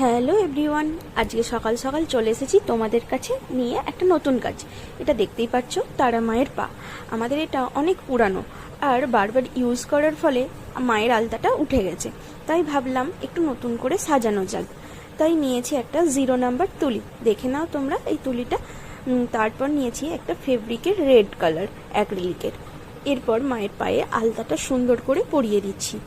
Hello everyone, আজকে সকাল সকাল চলে এসেছি তোমাদের কাছে নিয়ে একটা নতুন কাজ। এটা দেখতেই পাচ্ছ, তারা মায়ের পা। আমাদের এটা অনেক পুরানো আর বারবার ইউজ করার ফলে মায়ের আলতাটা উঠে গেছে, তাই ভাবলাম একটু নতুন করে সাজানো যাক। তাই নিয়েছি একটা 0 নাম্বার তুলি, দেখে নাও তোমরা এই তুলিটা। তারপর নিয়েছি একটা ফেব্রিকের রেড কালার অ্যাক্রিলিকের। এরপর মায়ের পায়ে আলতাটা সুন্দর করে পরিয়ে দিচ্ছি।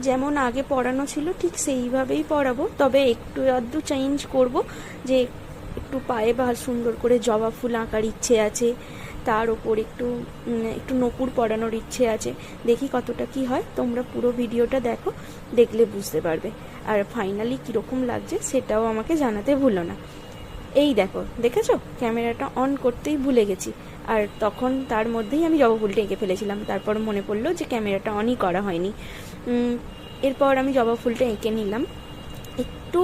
যেমন আগে পরানো ছিল ঠিক সেইভাবেই পরাবো, তবে একটু আধটু চেঞ্জ করব, যে একটু পায়ে বা সুন্দর করে জবা ফুল আঁকার ইচ্ছে আছে, তার ওপর একটু একটু নূপুর পরানোর ইচ্ছে আছে। দেখি কতটা কি হয়, তোমরা পুরো ভিডিওটা দেখো, দেখলে বুঝতে পারবে। আর ফাইনালি কীরকম লাগছে সেটাও আমাকে জানাতে ভুলো না। এই দেখো, দেখেছো ক্যামেরাটা অন করতেই ভুলে গেছি, আর তখন তার মধ্যেই আমি জবা ফুলটা এঁকে ফেলেছিলাম। তারপর মনে পড়লো যে ক্যামেরাটা অনই করা হয়নি। এরপর আমি জবা ফুলটা এঁকে নিলাম। একটু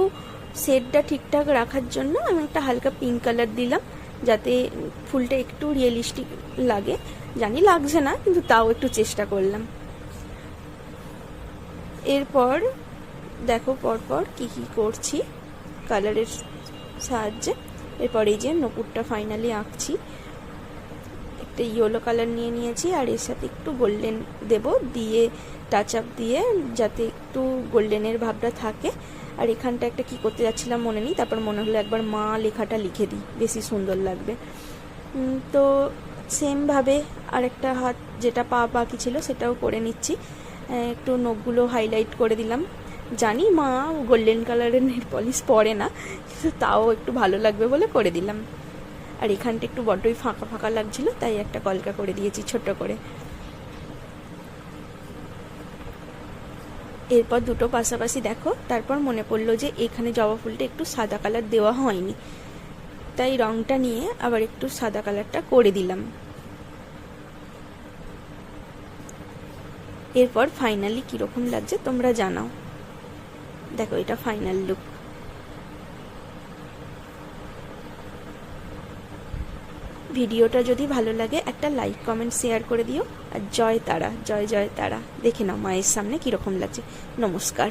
শেডটা ঠিকঠাক রাখার জন্য আমি একটা হালকা পিঙ্ক কালার দিলাম, যাতে ফুলটা একটু রিয়েলিস্টিক লাগে। জানি লাগছে না, কিন্তু তাও একটু চেষ্টা করলাম। এরপর দেখো পরপর কি কি করছি কালারের সাহায্যে। এরপর এই যে নূপুরটা ফাইনালি আঁকছি। একটা ইয়েলো কালার নিয়ে নিয়েছি, আর এর সাথে একটু গোল্ডেন দেব, দিয়ে টাচ আপ দিয়ে যাতে একটু গোল্ডেনের ভাবটা থাকে। আর এখানটা একটা কি করতে যাচ্ছিলাম মনে নেই, তারপর মনে হলো একবার মা লেখাটা লিখে দিই, বেশি সুন্দর লাগবে। তো সেমভাবে আরেকটা হাত যেটা পা বাকি ছিল সেটাও করে নিচ্ছি। একটু নখগুলো হাইলাইট করে দিলাম। জানি মা গোল্ডেন কালারের নেল পলিশ পরে না, কিন্তু তাও একটু ভালো লাগবে বলে করে দিলাম। আর এখানটা একটু বড্ডই ফাঁকা ফাঁকা লাগছিল, তাই একটা কলকা করে দিয়েছি ছোট করে। এরপর দুটো পাশাপাশি দেখো, তারপর মনে পড়লো যে এখানে জবা ফুলটা একটু সাদা কালার দেওয়া হয়নি, তাই রংটা নিয়ে আবার একটু সাদা কালারটা করে দিলাম। এরপর ফাইনালি কীরকম লাগছে তোমরা জানাও। দেখো এটা ফাইনাল লুক। ভিডিওটা যদি ভালো লাগে একটা লাইক কমেন্ট শেয়ার করে দিও। আর জয় তারা, জয় জয় তারা। দেখে নাও মায়ের সামনে কীরকম লাগছে। নমস্কার।